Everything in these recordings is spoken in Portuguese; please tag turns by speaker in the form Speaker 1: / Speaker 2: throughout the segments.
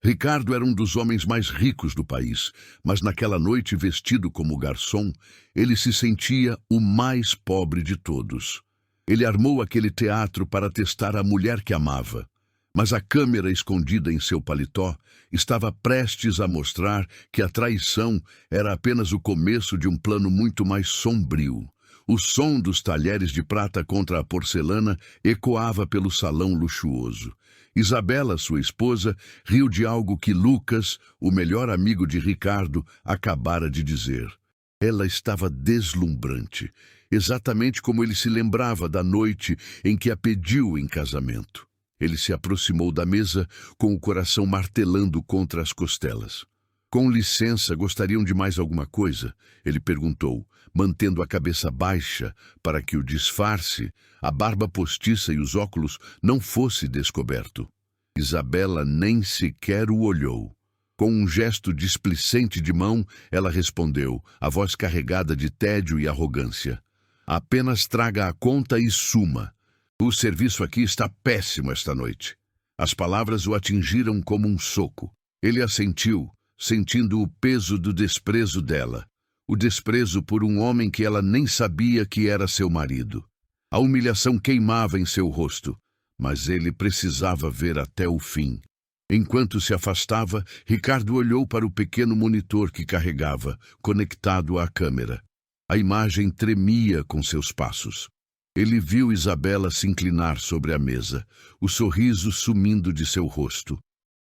Speaker 1: Ricardo era um dos homens mais ricos do país, mas naquela noite, vestido como garçom, ele se sentia o mais pobre de todos. Ele armou aquele teatro para testar a mulher que amava, mas a câmera escondida em seu paletó estava prestes a mostrar que a traição era apenas o começo de um plano muito mais sombrio. O som dos talheres de prata contra a porcelana ecoava pelo salão luxuoso. Isabela, sua esposa, riu de algo que Lucas, o melhor amigo de Ricardo, acabara de dizer. Ela estava deslumbrante, exatamente como ele se lembrava da noite em que a pediu em casamento. Ele se aproximou da mesa com o coração martelando contra as costelas. Com licença, gostariam de mais alguma coisa? Ele perguntou, mantendo a cabeça baixa para que o disfarce, a barba postiça e os óculos não fosse descoberto. Isabela nem sequer o olhou. Com um gesto displicente de mão, ela respondeu, a voz carregada de tédio e arrogância. Apenas traga a conta e suma. O serviço aqui está péssimo esta noite. As palavras o atingiram como um soco. Ele assentiu, sentindo o peso do desprezo dela. O desprezo por um homem que ela nem sabia que era seu marido. A humilhação queimava em seu rosto, mas ele precisava ver até o fim. Enquanto se afastava, Ricardo olhou para o pequeno monitor que carregava, conectado à câmera. A imagem tremia com seus passos. Ele viu Isabela se inclinar sobre a mesa, o sorriso sumindo de seu rosto.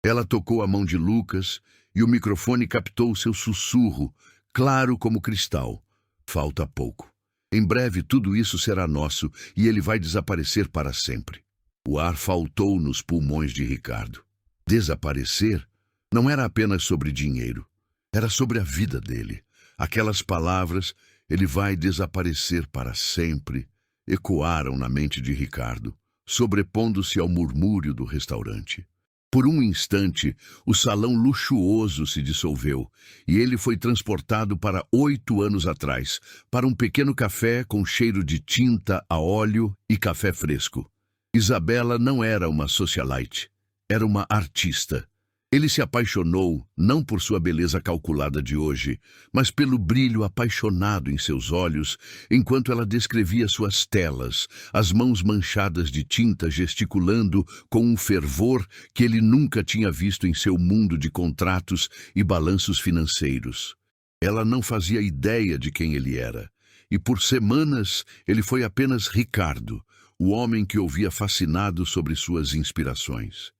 Speaker 1: Ela tocou a mão de Lucas e o microfone captou seu sussurro, claro como cristal. Falta pouco. Em breve tudo isso será nosso e ele vai desaparecer para sempre. O ar faltou nos pulmões de Ricardo. Desaparecer não era apenas sobre dinheiro. Era sobre a vida dele. Aquelas palavras, ele vai desaparecer para sempre, ecoaram na mente de Ricardo, sobrepondo-se ao murmúrio do restaurante. Por um instante, o salão luxuoso se dissolveu e ele foi transportado para 8 anos atrás, para um pequeno café com cheiro de tinta a óleo e café fresco. Isabela não era uma socialite, era uma artista. Ele se apaixonou não por sua beleza calculada de hoje, mas pelo brilho apaixonado em seus olhos, enquanto ela descrevia suas telas, as mãos manchadas de tinta gesticulando com um fervor que ele nunca tinha visto em seu mundo de contratos e balanços financeiros. Ela não fazia ideia de quem ele era, e por semanas ele foi apenas Ricardo, o homem que ouvia fascinado sobre suas inspirações.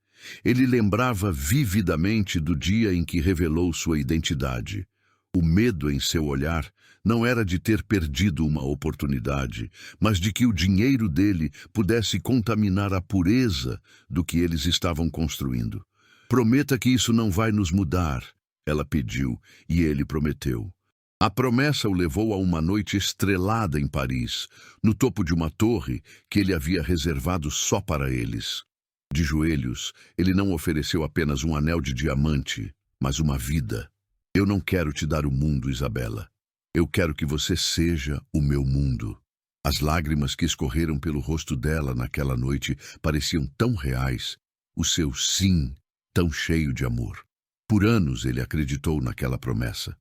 Speaker 1: Ele lembrava vividamente do dia em que revelou sua identidade. O medo em seu olhar não era de ter perdido uma oportunidade, mas de que o dinheiro dele pudesse contaminar a pureza do que eles estavam construindo. Prometa que isso não vai nos mudar, ela pediu, e ele prometeu. A promessa o levou a uma noite estrelada em Paris, no topo de uma torre que ele havia reservado só para eles. De joelhos, ele não ofereceu apenas um anel de diamante, mas uma vida. Eu não quero te dar o mundo, Isabela. Eu quero que você seja o meu mundo. As lágrimas que escorreram pelo rosto dela naquela noite pareciam tão reais, o seu sim tão cheio de amor. Por anos ele acreditou naquela promessa,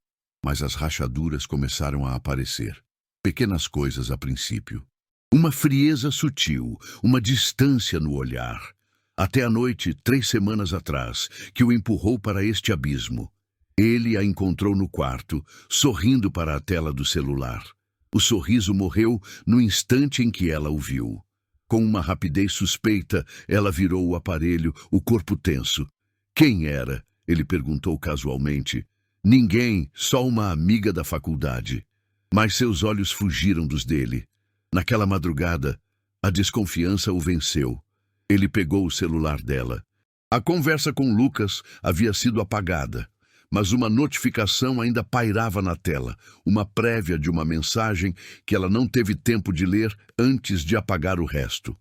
Speaker 1: mas as rachaduras começaram a aparecer. Pequenas coisas a princípio. Uma frieza sutil, uma distância no olhar. Até a noite, 3 semanas atrás, que o empurrou para este abismo. Ele a encontrou no quarto, sorrindo para a tela do celular. O sorriso morreu no instante em que ela o viu. Com uma rapidez suspeita, ela virou o aparelho, o corpo tenso. Quem era? Ele perguntou casualmente. Ninguém, só uma amiga da faculdade. Mas seus olhos fugiram dos dele. Naquela madrugada, a desconfiança o venceu. Ele pegou o celular dela. A conversa com Lucas havia sido apagada, mas uma notificação ainda pairava na tela, uma prévia de uma mensagem que ela não teve tempo de ler antes de apagar o resto.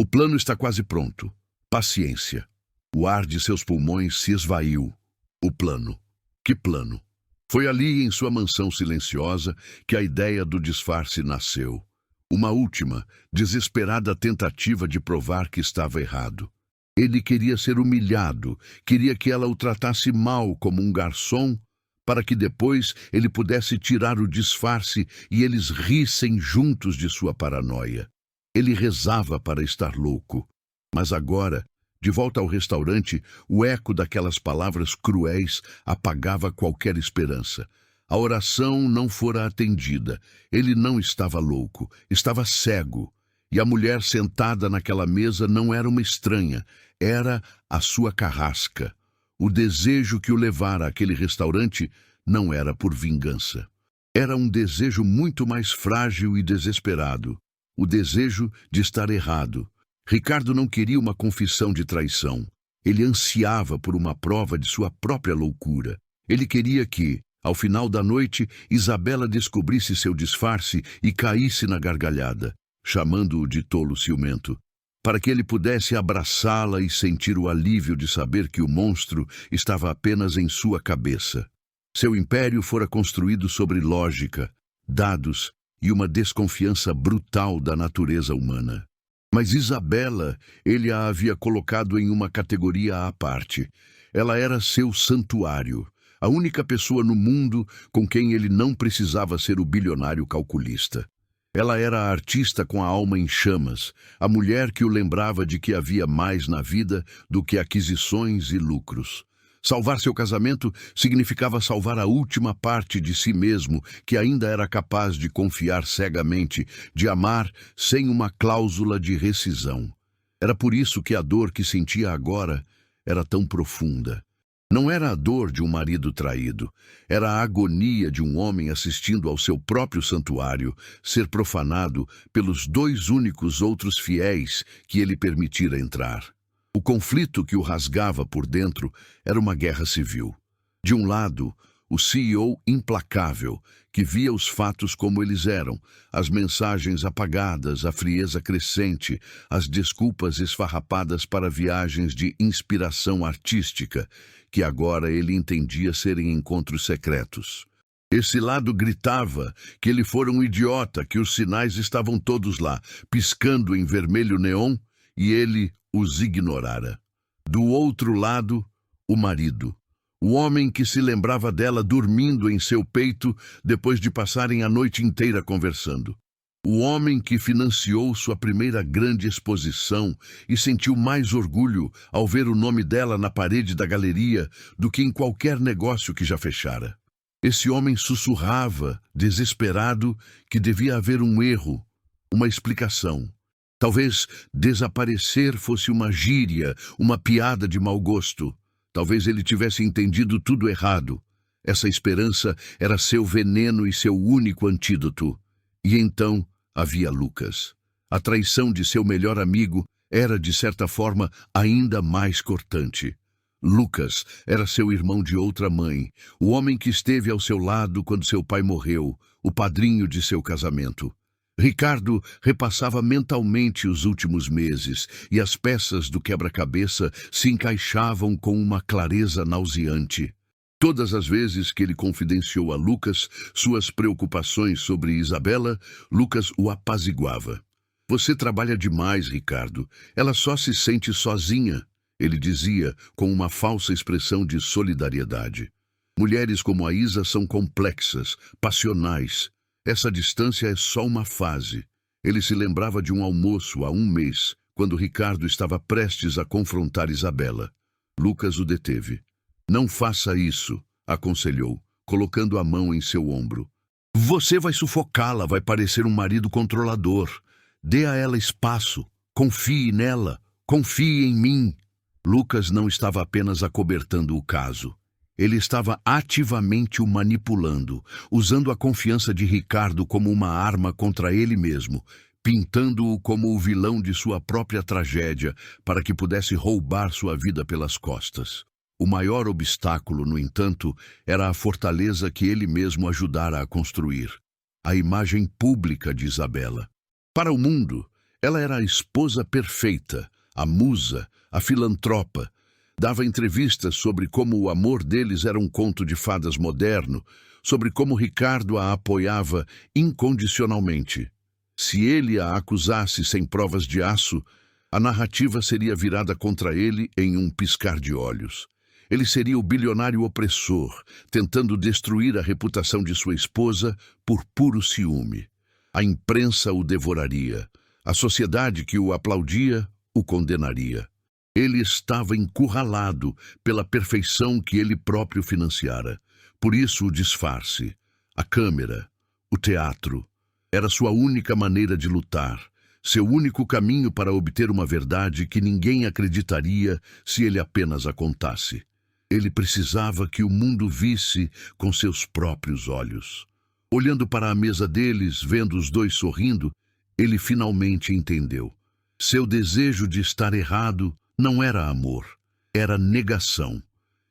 Speaker 1: O plano está quase pronto. Paciência. O ar de seus pulmões se esvaiu. O plano. Que plano? Foi ali, em sua mansão silenciosa, que a ideia do disfarce nasceu. Uma última, desesperada tentativa de provar que estava errado. Ele queria ser humilhado, queria que ela o tratasse mal como um garçom, para que depois ele pudesse tirar o disfarce e eles rissem juntos de sua paranoia. Ele rezava para estar louco. Mas agora, de volta ao restaurante, o eco daquelas palavras cruéis apagava qualquer esperança. A oração não fora atendida. Ele não estava louco, estava cego. E a mulher sentada naquela mesa não era uma estranha, era a sua carrasca. O desejo que o levara àquele restaurante não era por vingança. Era um desejo muito mais frágil e desesperado. O desejo de estar errado. Ricardo não queria uma confissão de traição. Ele ansiava por uma prova de sua própria loucura. Ele queria que, ao final da noite, Isabela descobrisse seu disfarce e caísse na gargalhada, chamando-o de tolo ciumento, para que ele pudesse abraçá-la e sentir o alívio de saber que o monstro estava apenas em sua cabeça. Seu império fora construído sobre lógica, dados e uma desconfiança brutal da natureza humana. Mas Isabela, ele a havia colocado em uma categoria à parte. Ela era seu santuário, a única pessoa no mundo com quem ele não precisava ser o bilionário calculista. Ela era a artista com a alma em chamas, a mulher que o lembrava de que havia mais na vida do que aquisições e lucros. Salvar seu casamento significava salvar a última parte de si mesmo, que ainda era capaz de confiar cegamente, de amar sem uma cláusula de rescisão. Era por isso que a dor que sentia agora era tão profunda. Não era a dor de um marido traído, era a agonia de um homem assistindo ao seu próprio santuário ser profanado pelos dois únicos outros fiéis que ele permitira entrar. O conflito que o rasgava por dentro era uma guerra civil. De um lado, o CEO implacável, que via os fatos como eles eram, as mensagens apagadas, a frieza crescente, as desculpas esfarrapadas para viagens de inspiração artística, que agora ele entendia serem encontros secretos. Esse lado gritava que ele fora um idiota, que os sinais estavam todos lá, piscando em vermelho neon, e ele os ignorara. Do outro lado, o marido. O homem que se lembrava dela dormindo em seu peito depois de passarem a noite inteira conversando. O homem que financiou sua primeira grande exposição e sentiu mais orgulho ao ver o nome dela na parede da galeria do que em qualquer negócio que já fechara. Esse homem sussurrava, desesperado, que devia haver um erro, uma explicação. Talvez desaparecer fosse uma gíria, uma piada de mau gosto. Talvez ele tivesse entendido tudo errado. Essa esperança era seu veneno e seu único antídoto. E então havia Lucas. A traição de seu melhor amigo era, de certa forma, ainda mais cortante. Lucas era seu irmão de outra mãe, o homem que esteve ao seu lado quando seu pai morreu, o padrinho de seu casamento. Ricardo repassava mentalmente os últimos meses e as peças do quebra-cabeça se encaixavam com uma clareza nauseante. Todas as vezes que ele confidenciou a Lucas suas preocupações sobre Isabela, Lucas o apaziguava. Você trabalha demais, Ricardo. Ela só se sente sozinha, ele dizia com uma falsa expressão de solidariedade. Mulheres como a Isa são complexas, passionais. Essa distância é só uma fase. Ele se lembrava de um almoço há um mês, quando Ricardo estava prestes a confrontar Isabela. Lucas o deteve. Não faça isso, aconselhou, colocando a mão em seu ombro. Você vai sufocá-la, vai parecer um marido controlador. Dê a ela espaço. Confie nela. Confie em mim. Lucas não estava apenas acobertando o caso. Ele estava ativamente o manipulando, usando a confiança de Ricardo como uma arma contra ele mesmo, pintando-o como o vilão de sua própria tragédia para que pudesse roubar sua vida pelas costas. O maior obstáculo, no entanto, era a fortaleza que ele mesmo ajudara a construir, a imagem pública de Isabela. Para o mundo, ela era a esposa perfeita, a musa, a filantropa. Dava entrevistas sobre como o amor deles era um conto de fadas moderno, sobre como Ricardo a apoiava incondicionalmente. Se ele a acusasse sem provas de aço, A narrativa seria virada contra ele em um piscar de olhos. Ele seria o bilionário opressor, tentando destruir a reputação de sua esposa por puro ciúme. A imprensa o devoraria. A sociedade que o aplaudia o condenaria. Ele estava encurralado pela perfeição que ele próprio financiara. Por isso o disfarce, a câmera, o teatro, era sua única maneira de lutar, seu único caminho para obter uma verdade que ninguém acreditaria se ele apenas a contasse. Ele precisava que o mundo visse com seus próprios olhos. Olhando para a mesa deles, vendo os dois sorrindo, ele finalmente entendeu. Seu desejo de estar errado não era amor, era negação.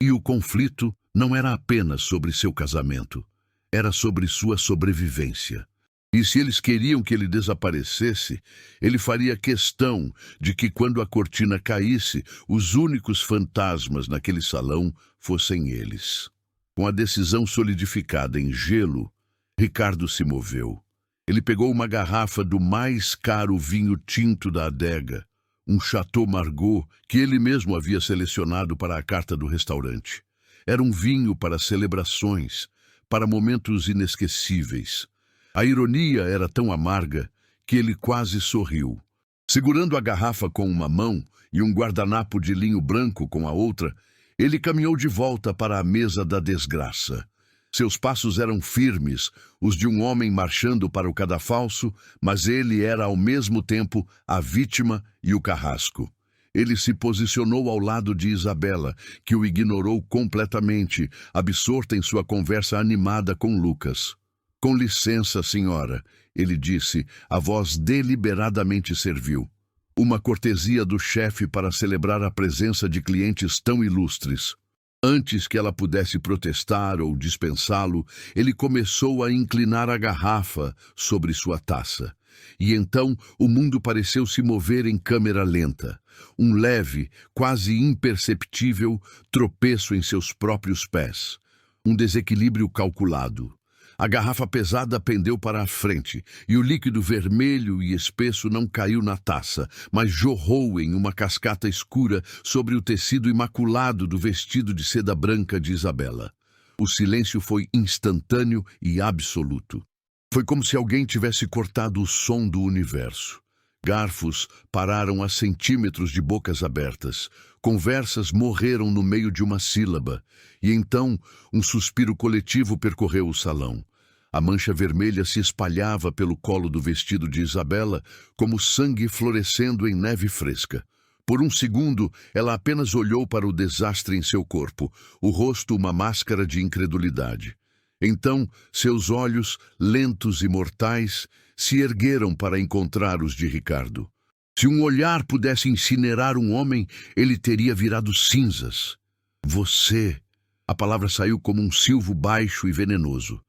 Speaker 1: E o conflito não era apenas sobre seu casamento, era sobre sua sobrevivência. E se eles queriam que ele desaparecesse, ele faria questão de que quando a cortina caísse, os únicos fantasmas naquele salão fossem eles. Com a decisão solidificada em gelo, Ricardo se moveu. Ele pegou uma garrafa do mais caro vinho tinto da adega, um Chateau Margaux que ele mesmo havia selecionado para a carta do restaurante. Era um vinho para celebrações, para momentos inesquecíveis. A ironia era tão amarga que ele quase sorriu. Segurando a garrafa com uma mão e um guardanapo de linho branco com a outra, ele caminhou de volta para a mesa da desgraça. Seus passos eram firmes, os de um homem marchando para o cadafalso, mas ele era ao mesmo tempo a vítima e o carrasco. Ele se posicionou ao lado de Isabela, que o ignorou completamente, absorta em sua conversa animada com Lucas. "Com licença, senhora", ele disse, a voz deliberadamente servil. Uma cortesia do chefe para celebrar a presença de clientes tão ilustres. Antes que ela pudesse protestar ou dispensá-lo, ele começou a inclinar a garrafa sobre sua taça. E então o mundo pareceu se mover em câmera lenta. Um leve, quase imperceptível, tropeço em seus próprios pés. Um desequilíbrio calculado. A garrafa pesada pendeu para a frente, e o líquido vermelho e espesso não caiu na taça, mas jorrou em uma cascata escura sobre o tecido imaculado do vestido de seda branca de Isabela. O silêncio foi instantâneo e absoluto. Foi como se alguém tivesse cortado o som do universo. Garfos pararam a centímetros de bocas abertas. Conversas morreram no meio de uma sílaba. E então, um suspiro coletivo percorreu o salão. A mancha vermelha se espalhava pelo colo do vestido de Isabela, como sangue florescendo em neve fresca. Por um segundo, ela apenas olhou para o desastre em seu corpo, o rosto uma máscara de incredulidade. Então, seus olhos, lentos e mortais, se ergueram para encontrar os de Ricardo. Se um olhar pudesse incinerar um homem, ele teria virado cinzas. "Você", a palavra saiu como um silvo baixo e venenoso.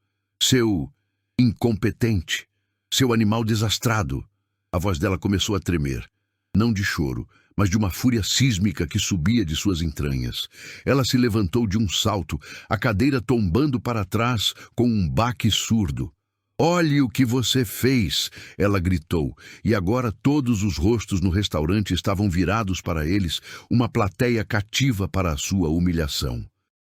Speaker 1: "Seu incompetente, seu animal desastrado." A voz dela começou a tremer, não de choro, mas de uma fúria sísmica que subia de suas entranhas. Ela se levantou de um salto, a cadeira tombando para trás com um baque surdo. "Olhe o que você fez!" ela gritou, e agora todos os rostos no restaurante estavam virados para eles, uma plateia cativa para a sua humilhação.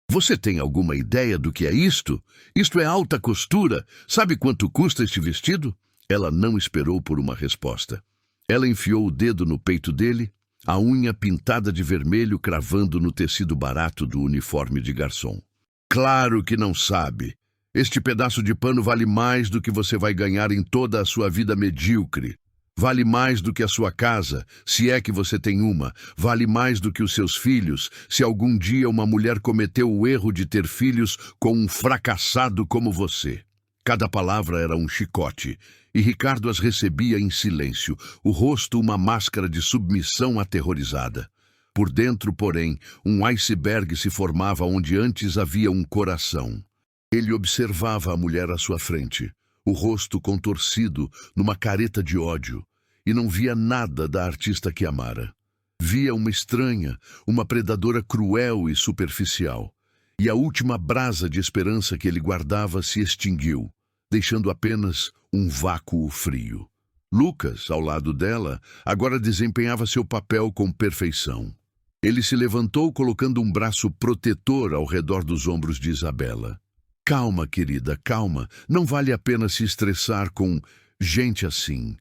Speaker 1: "Você tem alguma ideia do que é isto? Isto é alta costura. Sabe quanto custa este vestido?" Ela não esperou por uma resposta. Ela enfiou o dedo no peito dele, a unha pintada de vermelho cravando no tecido barato do uniforme de garçom. "Claro que não sabe. Este pedaço de pano vale mais do que você vai ganhar em toda a sua vida medíocre. Vale mais do que a sua casa, se é que você tem uma. Vale mais do que os seus filhos, se algum dia uma mulher cometeu o erro de ter filhos com um fracassado como você." Cada palavra era um chicote, e Ricardo as recebia em silêncio, o rosto uma máscara de submissão aterrorizada. Por dentro, porém, um iceberg se formava onde antes havia um coração. Ele observava a mulher à sua frente, o rosto contorcido numa careta de ódio, e não via nada da artista que amara. Via uma estranha, uma predadora cruel e superficial. E a última brasa de esperança que ele guardava se extinguiu, deixando apenas um vácuo frio. Lucas, ao lado dela, agora desempenhava seu papel com perfeição. Ele se levantou colocando um braço protetor ao redor dos ombros de Isabela. Calma, querida, calma. Não vale a pena se estressar com gente assim.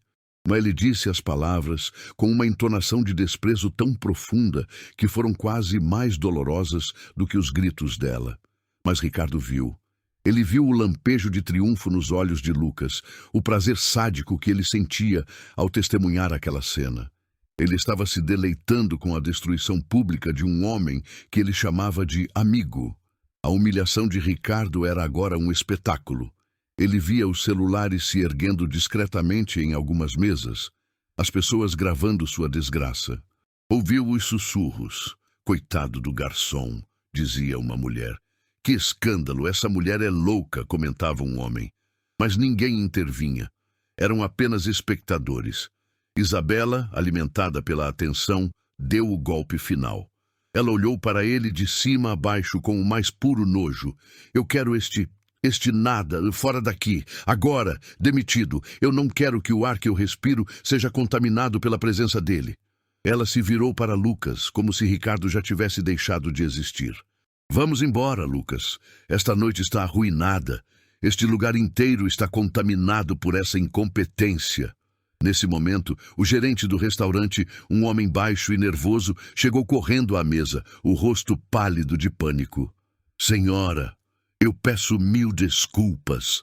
Speaker 1: Mas ele disse as palavras com uma entonação de desprezo tão profunda que foram quase mais dolorosas do que os gritos dela. Mas Ricardo viu. Ele viu o lampejo de triunfo nos olhos de Lucas, o prazer sádico que ele sentia ao testemunhar aquela cena. Ele estava se deleitando com a destruição pública de um homem que ele chamava de amigo. A humilhação de Ricardo era agora um espetáculo. Ele via os celulares se erguendo discretamente em algumas mesas, as pessoas gravando sua desgraça. Ouviu os sussurros. Coitado do garçom, dizia uma mulher. Que escândalo, essa mulher é louca, comentava um homem. Mas ninguém intervinha. Eram apenas espectadores. Isabela, alimentada pela atenção, deu o golpe final. Ela olhou para ele de cima a baixo com o mais puro nojo. Eu quero este nada, fora daqui, agora, demitido. Eu não quero que o ar que eu respiro seja contaminado pela presença dele. Ela se virou para Lucas, como se Ricardo já tivesse deixado de existir. Vamos embora, Lucas. Esta noite está arruinada. Este lugar inteiro está contaminado por essa incompetência. Nesse momento, o gerente do restaurante, um homem baixo e nervoso, chegou correndo à mesa, o rosto pálido de pânico. Senhora, eu peço 1000 desculpas.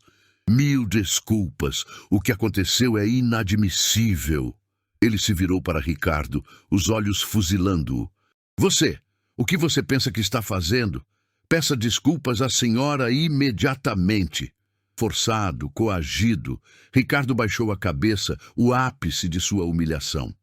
Speaker 1: 1000 desculpas. O que aconteceu é inadmissível. Ele se virou para Ricardo, os olhos fuzilando-o. Você, o que você pensa que está fazendo? Peça desculpas à senhora imediatamente. Forçado, coagido, Ricardo baixou a cabeça, o ápice de sua humilhação.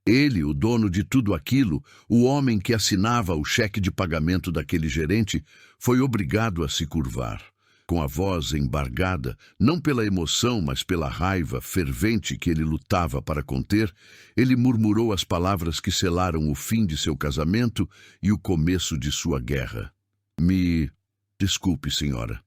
Speaker 1: Ele, o dono de tudo aquilo, o homem que assinava o cheque de pagamento daquele gerente, foi obrigado a se curvar. Com a voz embargada, não pela emoção, mas pela raiva fervente que ele lutava para conter, ele murmurou as palavras que selaram o fim de seu casamento e o começo de sua guerra. Me desculpe, senhora.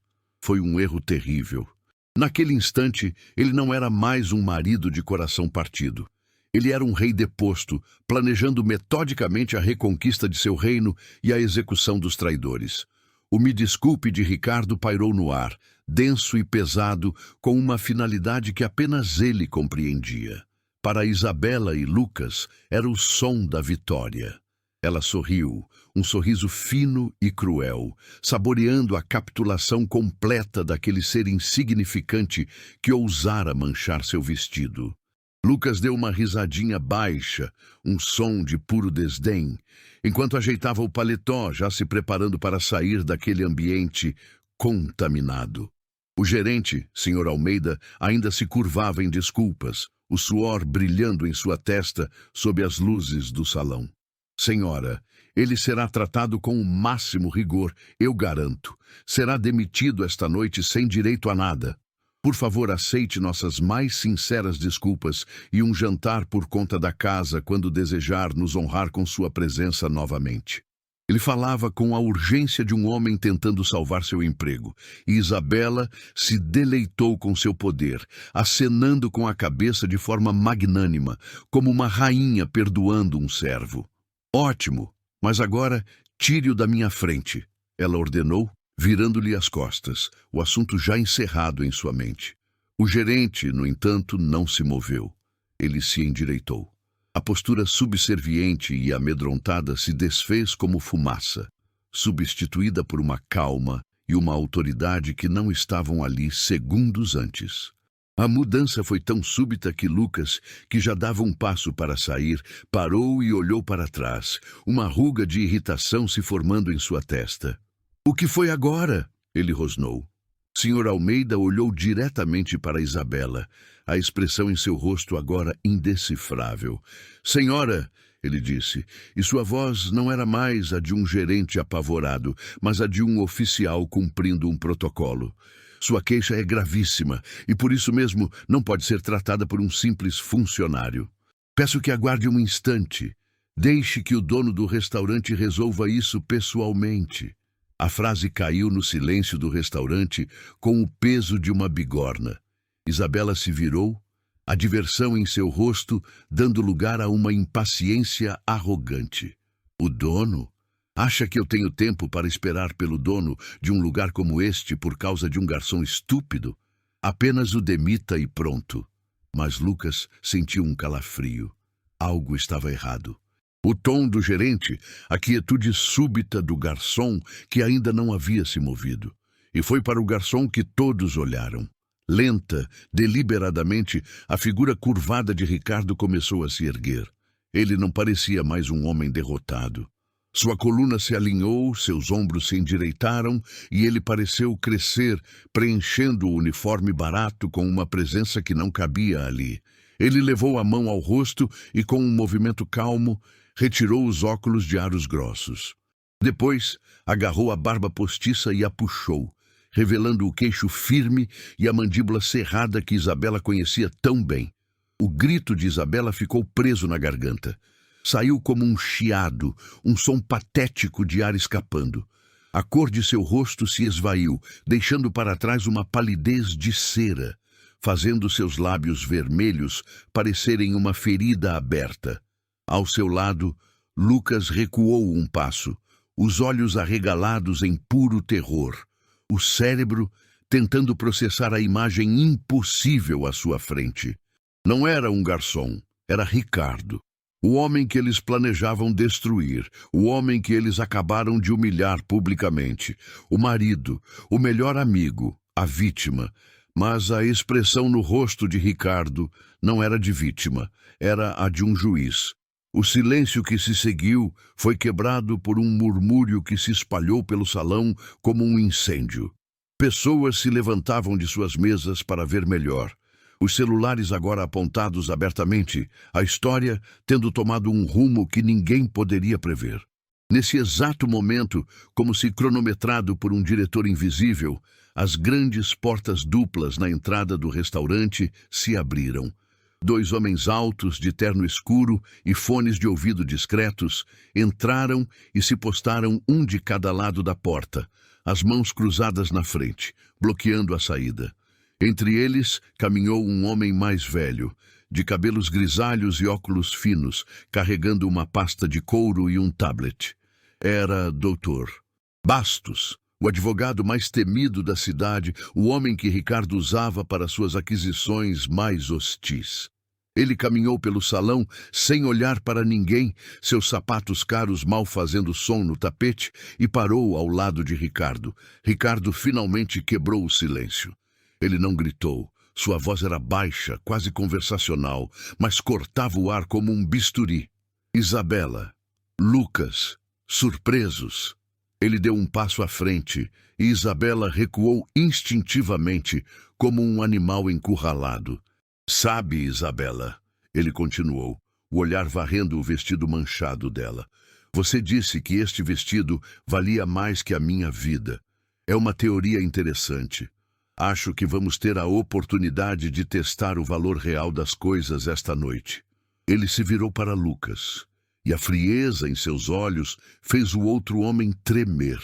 Speaker 1: Foi um erro terrível. Naquele instante, ele não era mais um marido de coração partido. Ele era um rei deposto, planejando metodicamente a reconquista de seu reino e a execução dos traidores. O me desculpe de Ricardo pairou no ar, denso e pesado, com uma finalidade que apenas ele compreendia. Para Isabela e Lucas, era o som da vitória. Ela sorriu, um sorriso fino e cruel, saboreando a capitulação completa daquele ser insignificante que ousara manchar seu vestido. Lucas deu uma risadinha baixa, um som de puro desdém, enquanto ajeitava o paletó, já se preparando para sair daquele ambiente contaminado. O gerente, Sr. Almeida, ainda se curvava em desculpas, o suor brilhando em sua testa sob as luzes do salão. Senhora, ele será tratado com o máximo rigor, eu garanto. Será demitido esta noite sem direito a nada. Por favor, aceite nossas mais sinceras desculpas e um jantar por conta da casa quando desejar nos honrar com sua presença novamente. Ele falava com a urgência de um homem tentando salvar seu emprego, e Isabela se deleitou com seu poder, acenando com a cabeça de forma magnânima, como uma rainha perdoando um servo. Ótimo, mas agora tire-o da minha frente, ela ordenou, virando-lhe as costas, o assunto já encerrado em sua mente. O gerente, no entanto, não se moveu. Ele se endireitou. A postura subserviente e amedrontada se desfez como fumaça, substituída por uma calma e uma autoridade que não estavam ali segundos antes. A mudança foi tão súbita que Lucas, que já dava um passo para sair, parou e olhou para trás, uma ruga de irritação se formando em sua testa. "O que foi agora?" ele rosnou. Sr. Almeida olhou diretamente para Isabela, a expressão em seu rosto agora indecifrável. "Senhora", ele disse, e sua voz não era mais a de um gerente apavorado, mas a de um oficial cumprindo um protocolo. "Sua queixa é gravíssima e por isso mesmo não pode ser tratada por um simples funcionário. Peço que aguarde um instante. Deixe que o dono do restaurante resolva isso pessoalmente." A frase caiu no silêncio do restaurante com o peso de uma bigorna. Isabela se virou, a diversão em seu rosto dando lugar a uma impaciência arrogante. O dono? Acha que eu tenho tempo para esperar pelo dono de um lugar como este por causa de um garçom estúpido? Apenas o demita e pronto. Mas Lucas sentiu um calafrio. Algo estava errado. O tom do gerente, a quietude súbita do garçom que ainda não havia se movido. E foi para o garçom que todos olharam. Lenta, deliberadamente, a figura curvada de Ricardo começou a se erguer. Ele não parecia mais um homem derrotado. Sua coluna se alinhou, seus ombros se endireitaram e ele pareceu crescer, preenchendo o uniforme barato com uma presença que não cabia ali. Ele levou a mão ao rosto e, com um movimento calmo, retirou os óculos de aros grossos. Depois, agarrou a barba postiça e a puxou, revelando o queixo firme e a mandíbula cerrada que Isabela conhecia tão bem. O grito de Isabela ficou preso na garganta. Saiu como um chiado, um som patético de ar escapando. A cor de seu rosto se esvaiu, deixando para trás uma palidez de cera, fazendo seus lábios vermelhos parecerem uma ferida aberta. Ao seu lado, Lucas recuou um passo, os olhos arregalados em puro terror, o cérebro tentando processar a imagem impossível à sua frente. Não era um garçom, era Ricardo. O homem que eles planejavam destruir, o homem que eles acabaram de humilhar publicamente, o marido, o melhor amigo, a vítima. Mas a expressão no rosto de Ricardo não era de vítima, era a de um juiz. O silêncio que se seguiu foi quebrado por um murmúrio que se espalhou pelo salão como um incêndio. Pessoas se levantavam de suas mesas para ver melhor. Os celulares agora apontados abertamente, a história tendo tomado um rumo que ninguém poderia prever. Nesse exato momento, como se cronometrado por um diretor invisível, as grandes portas duplas na entrada do restaurante se abriram. 2 homens altos, de terno escuro e fones de ouvido discretos, entraram e se postaram um de cada lado da porta, as mãos cruzadas na frente, bloqueando a saída. Entre eles caminhou um homem mais velho, de cabelos grisalhos e óculos finos, carregando uma pasta de couro e um tablet. Era Dr. Bastos, o advogado mais temido da cidade, o homem que Ricardo usava para suas aquisições mais hostis. Ele caminhou pelo salão sem olhar para ninguém, seus sapatos caros mal fazendo som no tapete, e parou ao lado de Ricardo. Ricardo finalmente quebrou o silêncio. Ele não gritou. Sua voz era baixa, quase conversacional, mas cortava o ar como um bisturi. Isabela, Lucas, surpresos. Ele deu um passo à frente e Isabela recuou instintivamente, como um animal encurralado. Sabe, Isabela, ele continuou, o olhar varrendo o vestido manchado dela. Você disse que este vestido valia mais que a minha vida. É uma teoria interessante. Acho que vamos ter a oportunidade de testar o valor real das coisas esta noite. Ele se virou para Lucas, e a frieza em seus olhos fez o outro homem tremer.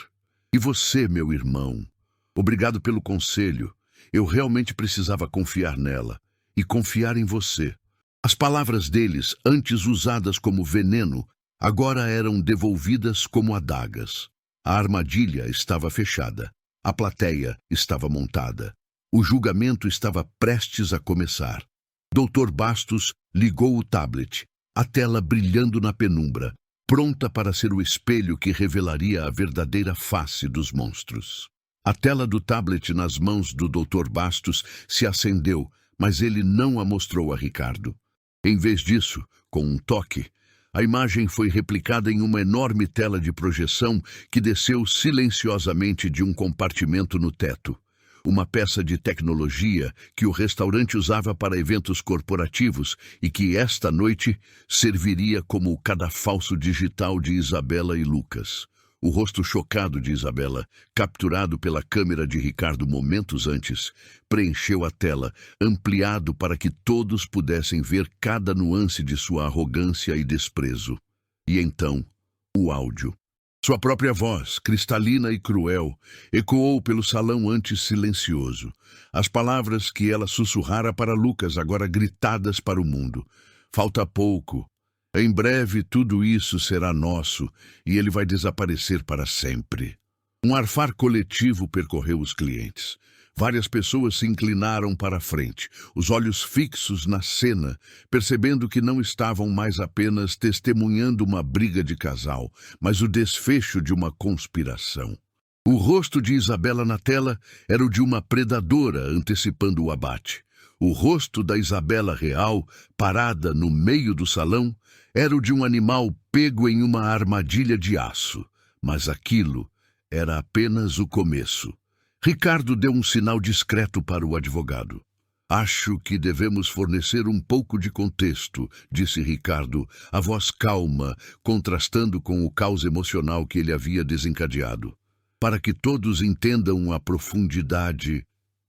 Speaker 1: E você, meu irmão? Obrigado pelo conselho. Eu realmente precisava confiar nela, e confiar em você. As palavras deles, antes usadas como veneno, agora eram devolvidas como adagas. A armadilha estava fechada. A plateia estava montada. O julgamento estava prestes a começar. Dr. Bastos ligou o tablet, a tela brilhando na penumbra, pronta para ser o espelho que revelaria a verdadeira face dos monstros. A tela do tablet nas mãos do Dr. Bastos se acendeu, mas ele não a mostrou a Ricardo. Em vez disso, com um toque, a imagem foi replicada em uma enorme tela de projeção que desceu silenciosamente de um compartimento no teto. Uma peça de tecnologia que o restaurante usava para eventos corporativos e que esta noite serviria como o cadafalso digital de Isabela e Lucas. O rosto chocado de Isabela, capturado pela câmera de Ricardo momentos antes, preencheu a tela, ampliado para que todos pudessem ver cada nuance de sua arrogância e desprezo. E então, o áudio. Sua própria voz, cristalina e cruel, ecoou pelo salão antes silencioso. As palavras que ela sussurrara para Lucas, agora gritadas para o mundo. Falta pouco. Em breve tudo isso será nosso e ele vai desaparecer para sempre. Um arfar coletivo percorreu os clientes. Várias pessoas se inclinaram para a frente, os olhos fixos na cena, percebendo que não estavam mais apenas testemunhando uma briga de casal, mas o desfecho de uma conspiração. O rosto de Isabela na tela era o de uma predadora antecipando o abate. O rosto da Isabela real, parada no meio do salão, era o de um animal pego em uma armadilha de aço. Mas aquilo era apenas o começo. Ricardo deu um sinal discreto para o advogado. Acho que devemos fornecer um pouco de contexto, disse Ricardo, a voz calma, contrastando com o caos emocional que ele havia desencadeado, para que todos entendam a profundidade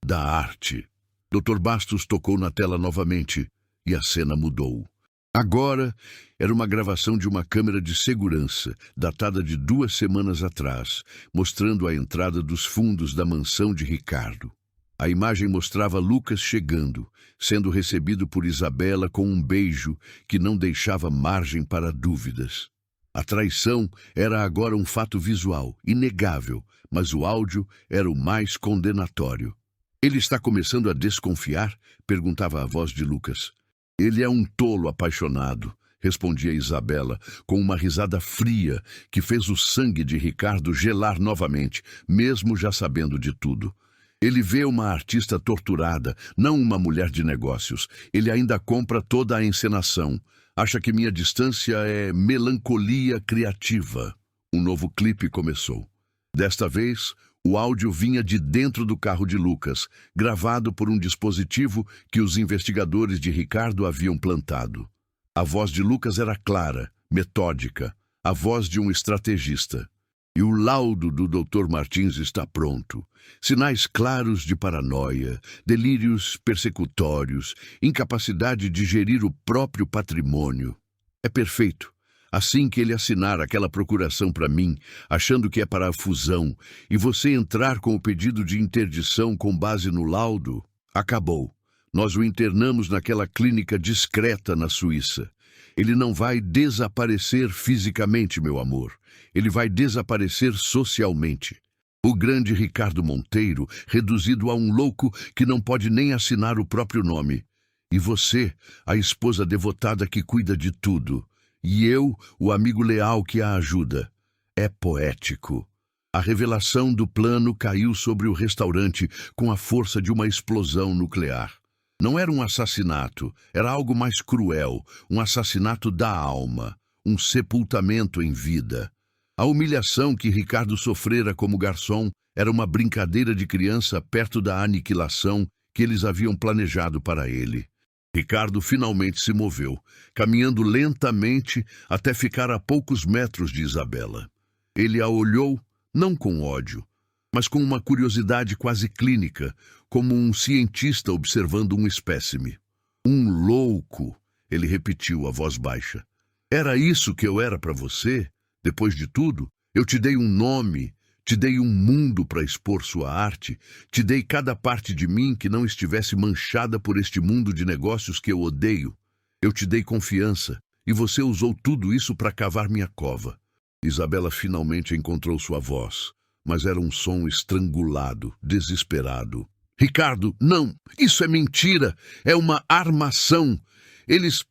Speaker 1: da arte. Dr. Bastos tocou na tela novamente e a cena mudou. Agora era uma gravação de uma câmera de segurança, datada de 2 semanas atrás, mostrando a entrada dos fundos da mansão de Ricardo. A imagem mostrava Lucas chegando, sendo recebido por Isabela com um beijo que não deixava margem para dúvidas. A traição era agora um fato visual, inegável, mas o áudio era o mais condenatório. Ele está começando a desconfiar? Perguntava a voz de Lucas. Ele é um tolo apaixonado, respondia Isabela, com uma risada fria que fez o sangue de Ricardo gelar novamente, mesmo já sabendo de tudo. Ele vê uma artista torturada, não uma mulher de negócios. Ele ainda compra toda a encenação. Acha que minha distância é melancolia criativa. Um novo clipe começou. Desta vez, o áudio vinha de dentro do carro de Lucas, gravado por um dispositivo que os investigadores de Ricardo haviam plantado. A voz de Lucas era clara, metódica, a voz de um estrategista. E o laudo do Dr. Martins está pronto. Sinais claros de paranoia, delírios persecutórios, incapacidade de gerir o próprio patrimônio. É perfeito. Assim que ele assinar aquela procuração para mim, achando que é para a fusão, e você entrar com o pedido de interdição com base no laudo, acabou. Nós o internamos naquela clínica discreta na Suíça. Ele não vai desaparecer fisicamente, meu amor. Ele vai desaparecer socialmente. O grande Ricardo Monteiro, reduzido a um louco que não pode nem assinar o próprio nome. E você, a esposa devotada que cuida de tudo. E eu, o amigo leal que a ajuda. É poético. A revelação do plano caiu sobre o restaurante com a força de uma explosão nuclear. Não era um assassinato, era algo mais cruel, um assassinato da alma, um sepultamento em vida. A humilhação que Ricardo sofrera como garçom era uma brincadeira de criança perto da aniquilação que eles haviam planejado para ele. Ricardo finalmente se moveu, caminhando lentamente até ficar a poucos metros de Isabela. Ele a olhou, não com ódio, mas com uma curiosidade quase clínica, como um cientista observando um espécime. Um louco, ele repetiu a voz baixa. Era isso que eu era para você? Depois de tudo, eu te dei um nome, te dei um mundo para expor sua arte, te dei cada parte de mim que não estivesse manchada por este mundo de negócios que eu odeio. Eu te dei confiança, e você usou tudo isso para cavar minha cova. Isabela finalmente encontrou sua voz, mas era um som estrangulado, desesperado. Ricardo, não! Isso é mentira! É uma armação! Eles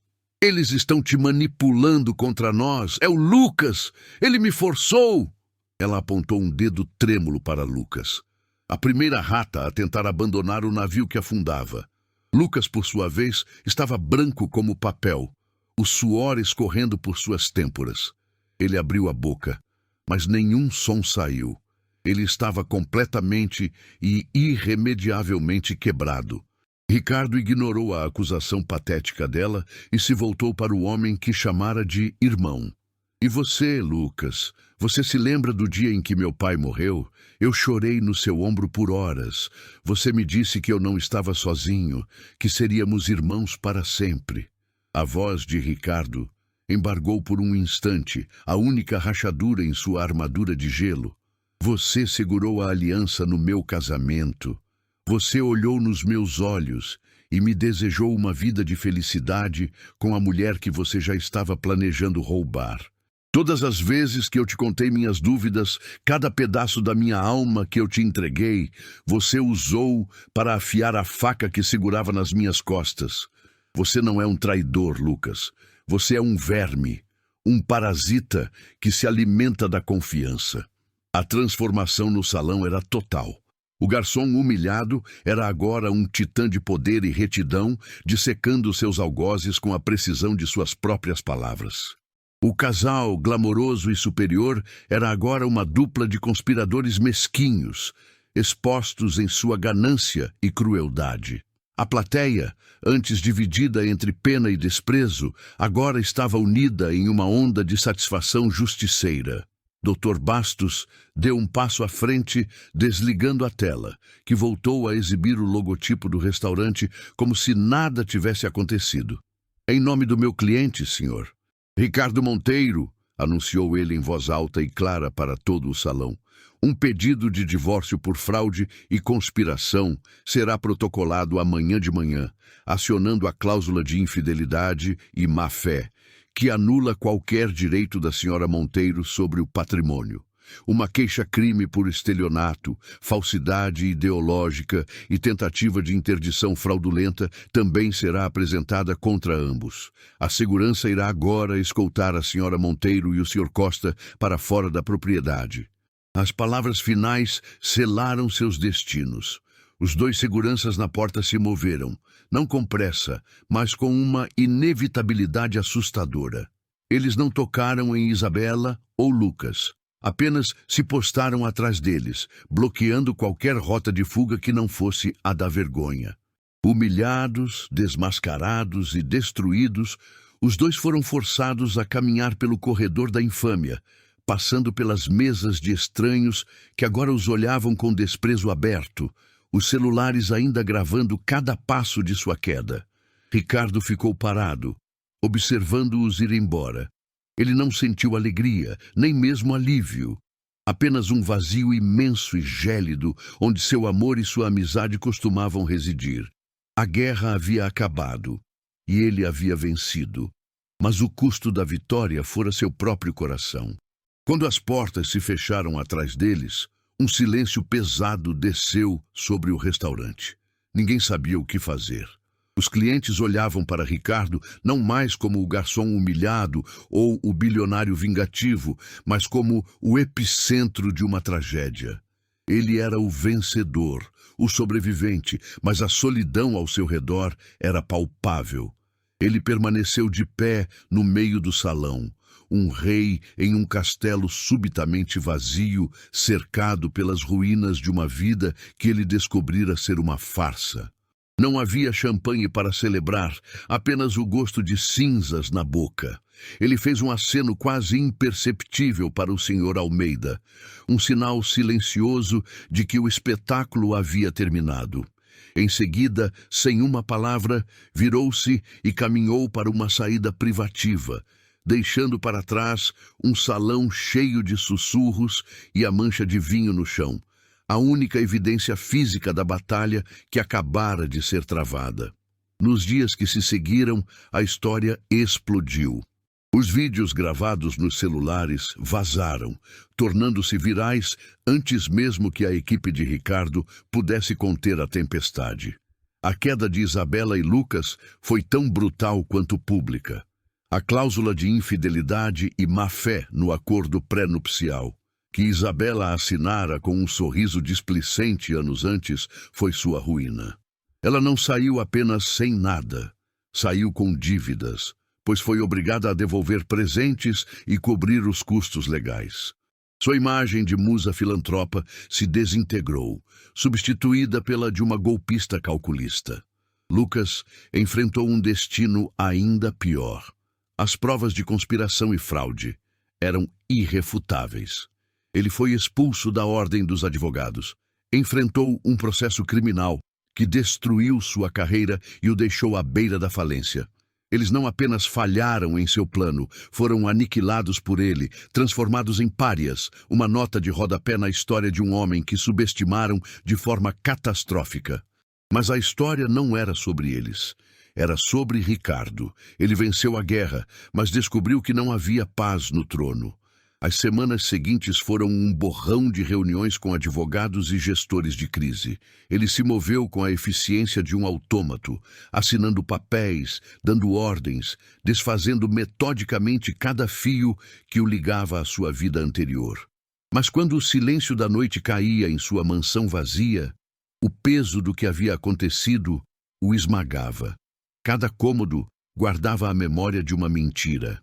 Speaker 1: estão te manipulando contra nós! É o Lucas! Ele me forçou! Ela apontou um dedo trêmulo para Lucas. A primeira rata a tentar abandonar o navio que afundava. Lucas, por sua vez, estava branco como papel, o suor escorrendo por suas têmporas. Ele abriu a boca, mas nenhum som saiu. Ele estava completamente e irremediavelmente quebrado. Ricardo ignorou a acusação patética dela e se voltou para o homem que chamara de irmão. E você, Lucas, você se lembra do dia em que meu pai morreu? Eu chorei no seu ombro por horas. Você me disse que eu não estava sozinho, que seríamos irmãos para sempre. A voz de Ricardo embargou por um instante a única rachadura em sua armadura de gelo. Você segurou a aliança no meu casamento. Você olhou nos meus olhos e me desejou uma vida de felicidade com a mulher que você já estava planejando roubar. Todas as vezes que eu te contei minhas dúvidas, cada pedaço da minha alma que eu te entreguei, você usou para afiar a faca que segurava nas minhas costas. Você não é um traidor, Lucas. Você é um verme, um parasita que se alimenta da confiança. A transformação no salão era total. O garçom humilhado era agora um titã de poder e retidão, dissecando seus algozes com a precisão de suas próprias palavras. O casal, glamouroso e superior, era agora uma dupla de conspiradores mesquinhos, expostos em sua ganância e crueldade. A plateia, antes dividida entre pena e desprezo, agora estava unida em uma onda de satisfação justiceira. Dr. Bastos deu um passo à frente, desligando a tela, que voltou a exibir o logotipo do restaurante como se nada tivesse acontecido. Em nome do meu cliente, senhor. Ricardo Monteiro, anunciou ele em voz alta e clara para todo o salão. Um pedido de divórcio por fraude e conspiração será protocolado amanhã de manhã, acionando a cláusula de infidelidade e má-fé, que anula qualquer direito da senhora Monteiro sobre o patrimônio. Uma queixa-crime por estelionato, falsidade ideológica e tentativa de interdição fraudulenta também será apresentada contra ambos. A segurança irá agora escoltar a senhora Monteiro e o Sr. Costa para fora da propriedade. As palavras finais selaram seus destinos. Os dois seguranças na porta se moveram, não com pressa, mas com uma inevitabilidade assustadora. Eles não tocaram em Isabela ou Lucas. Apenas se postaram atrás deles, bloqueando qualquer rota de fuga que não fosse a da vergonha. Humilhados, desmascarados e destruídos, os dois foram forçados a caminhar pelo corredor da infâmia, passando pelas mesas de estranhos que agora os olhavam com desprezo aberto, os celulares ainda gravando cada passo de sua queda. Ricardo ficou parado, observando-os ir embora. Ele não sentiu alegria, nem mesmo alívio. Apenas um vazio imenso e gélido, onde seu amor e sua amizade costumavam residir. A guerra havia acabado, e ele havia vencido. Mas o custo da vitória fora seu próprio coração. Quando as portas se fecharam atrás deles, um silêncio pesado desceu sobre o restaurante. Ninguém sabia o que fazer. Os clientes olhavam para Ricardo não mais como o garçom humilhado ou o bilionário vingativo, mas como o epicentro de uma tragédia. Ele era o vencedor, o sobrevivente, mas a solidão ao seu redor era palpável. Ele permaneceu de pé no meio do salão, um rei em um castelo subitamente vazio, cercado pelas ruínas de uma vida que ele descobrira ser uma farsa. Não havia champanhe para celebrar, apenas o gosto de cinzas na boca. Ele fez um aceno quase imperceptível para o Sr. Almeida, um sinal silencioso de que o espetáculo havia terminado. Em seguida, sem uma palavra, virou-se e caminhou para uma saída privativa, deixando para trás um salão cheio de sussurros e a mancha de vinho no chão. A única evidência física da batalha que acabara de ser travada. Nos dias que se seguiram, a história explodiu. Os vídeos gravados nos celulares vazaram, tornando-se virais antes mesmo que a equipe de Ricardo pudesse conter a tempestade. A queda de Isabela e Lucas foi tão brutal quanto pública. A cláusula de infidelidade e má-fé no acordo pré-nupcial, que Isabela assinara com um sorriso displicente anos antes, foi sua ruína. Ela não saiu apenas sem nada, saiu com dívidas, pois foi obrigada a devolver presentes e cobrir os custos legais. Sua imagem de musa filantropa se desintegrou, substituída pela de uma golpista calculista. Lucas enfrentou um destino ainda pior. As provas de conspiração e fraude eram irrefutáveis. Ele foi expulso da Ordem dos Advogados. Enfrentou um processo criminal que destruiu sua carreira e o deixou à beira da falência. Eles não apenas falharam em seu plano, foram aniquilados por ele, transformados em párias, uma nota de rodapé na história de um homem que subestimaram de forma catastrófica. Mas a história não era sobre eles. Era sobre Ricardo. Ele venceu a guerra, mas descobriu que não havia paz no trono. As semanas seguintes foram um borrão de reuniões com advogados e gestores de crise. Ele se moveu com a eficiência de um autômato, assinando papéis, dando ordens, desfazendo metodicamente cada fio que o ligava à sua vida anterior. Mas quando o silêncio da noite caía em sua mansão vazia, o peso do que havia acontecido o esmagava. Cada cômodo guardava a memória de uma mentira.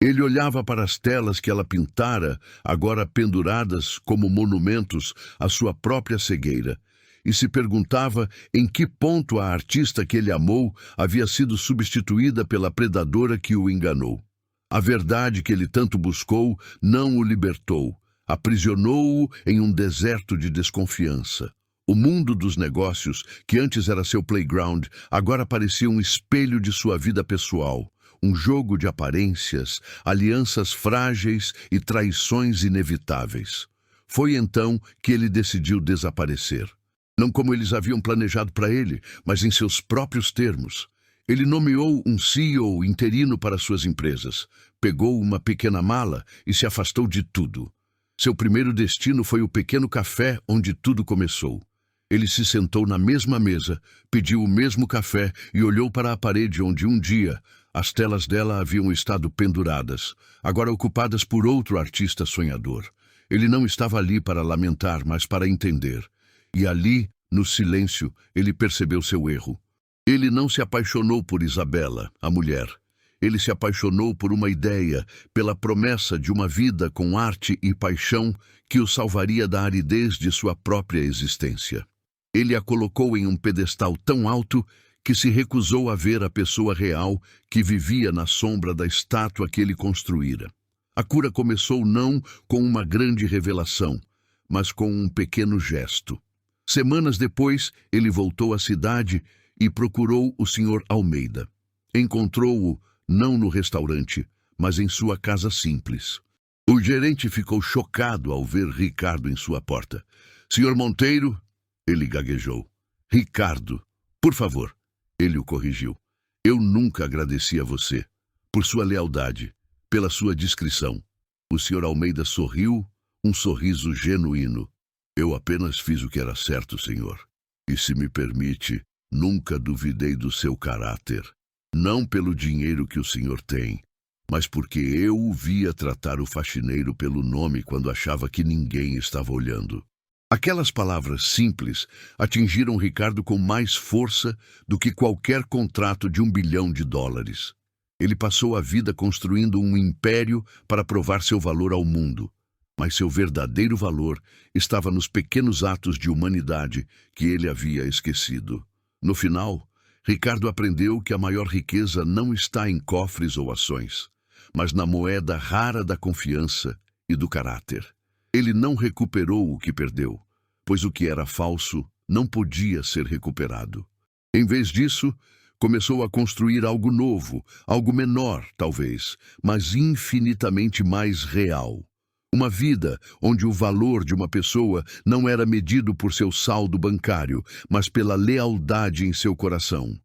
Speaker 1: Ele olhava para as telas que ela pintara, agora penduradas como monumentos à sua própria cegueira, e se perguntava em que ponto a artista que ele amou havia sido substituída pela predadora que o enganou. A verdade que ele tanto buscou não o libertou, aprisionou-o em um deserto de desconfiança. O mundo dos negócios, que antes era seu playground, agora parecia um espelho de sua vida pessoal. Um jogo de aparências, alianças frágeis e traições inevitáveis. Foi então que ele decidiu desaparecer. Não como eles haviam planejado para ele, mas em seus próprios termos. Ele nomeou um CEO interino para suas empresas, pegou uma pequena mala e se afastou de tudo. Seu primeiro destino foi o pequeno café onde tudo começou. Ele se sentou na mesma mesa, pediu o mesmo café e olhou para a parede onde um dia as telas dela haviam estado penduradas, agora ocupadas por outro artista sonhador. Ele não estava ali para lamentar, mas para entender. E ali, no silêncio, ele percebeu seu erro. Ele não se apaixonou por Isabela, a mulher. Ele se apaixonou por uma ideia, pela promessa de uma vida com arte e paixão que o salvaria da aridez de sua própria existência. Ele a colocou em um pedestal tão alto que se recusou a ver a pessoa real que vivia na sombra da estátua que ele construíra. A cura começou não com uma grande revelação, mas com um pequeno gesto. Semanas depois, ele voltou à cidade e procurou o Sr. Almeida. Encontrou-o não no restaurante, mas em sua casa simples. O gerente ficou chocado ao ver Ricardo em sua porta. "Sr. Monteiro", ele gaguejou. "Ricardo, por favor." Ele o corrigiu. "Eu nunca agradeci a você, por sua lealdade, pela sua discrição." O Sr. Almeida sorriu, um sorriso genuíno. "Eu apenas fiz o que era certo, senhor. E se me permite, nunca duvidei do seu caráter. Não pelo dinheiro que o senhor tem, mas porque eu o via tratar o faxineiro pelo nome quando achava que ninguém estava olhando." Aquelas palavras simples atingiram Ricardo com mais força do que qualquer contrato de $1 bilhão. Ele passou a vida construindo um império para provar seu valor ao mundo, mas seu verdadeiro valor estava nos pequenos atos de humanidade que ele havia esquecido. No final, Ricardo aprendeu que a maior riqueza não está em cofres ou ações, mas na moeda rara da confiança e do caráter. Ele não recuperou o que perdeu, pois o que era falso não podia ser recuperado. Em vez disso, começou a construir algo novo, algo menor, talvez, mas infinitamente mais real. Uma vida onde o valor de uma pessoa não era medido por seu saldo bancário, mas pela lealdade em seu coração.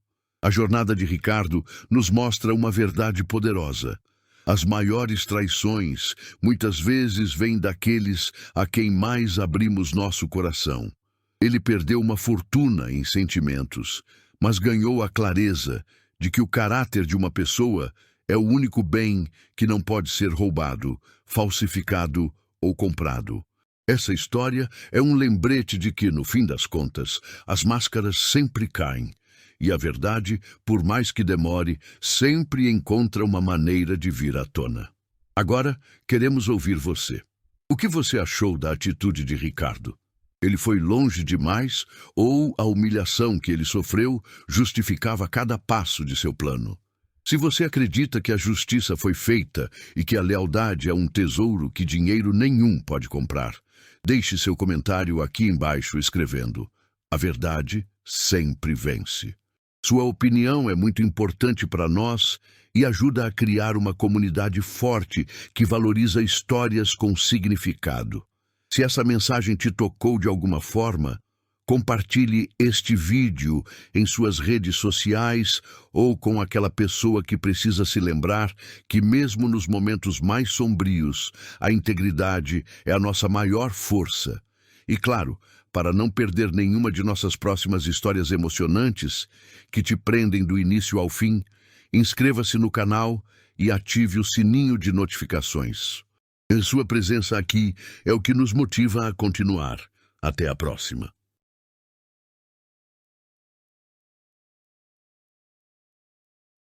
Speaker 1: A jornada de Ricardo nos mostra uma verdade poderosa. As maiores traições muitas vezes vêm daqueles a quem mais abrimos nosso coração. Ele perdeu uma fortuna em sentimentos, mas ganhou a clareza de que o caráter de uma pessoa é o único bem que não pode ser roubado, falsificado ou comprado. Essa história é um lembrete de que, no fim das contas, as máscaras sempre caem. E a verdade, por mais que demore, sempre encontra uma maneira de vir à tona. Agora, queremos ouvir você. O que você achou da atitude de Ricardo? Ele foi longe demais ou a humilhação que ele sofreu justificava cada passo de seu plano? Se você acredita que a justiça foi feita e que a lealdade é um tesouro que dinheiro nenhum pode comprar, deixe seu comentário aqui embaixo escrevendo: "A verdade sempre vence." Sua opinião é muito importante para nós e ajuda a criar uma comunidade forte que valoriza histórias com significado. Se essa mensagem te tocou de alguma forma, compartilhe este vídeo em suas redes sociais ou com aquela pessoa que precisa se lembrar que, mesmo nos momentos mais sombrios, a integridade é a nossa maior força. E claro, para não perder nenhuma de nossas próximas histórias emocionantes, que te prendem do início ao fim, inscreva-se no canal e ative o sininho de notificações. Sua presença aqui é o que nos motiva a continuar. Até a próxima.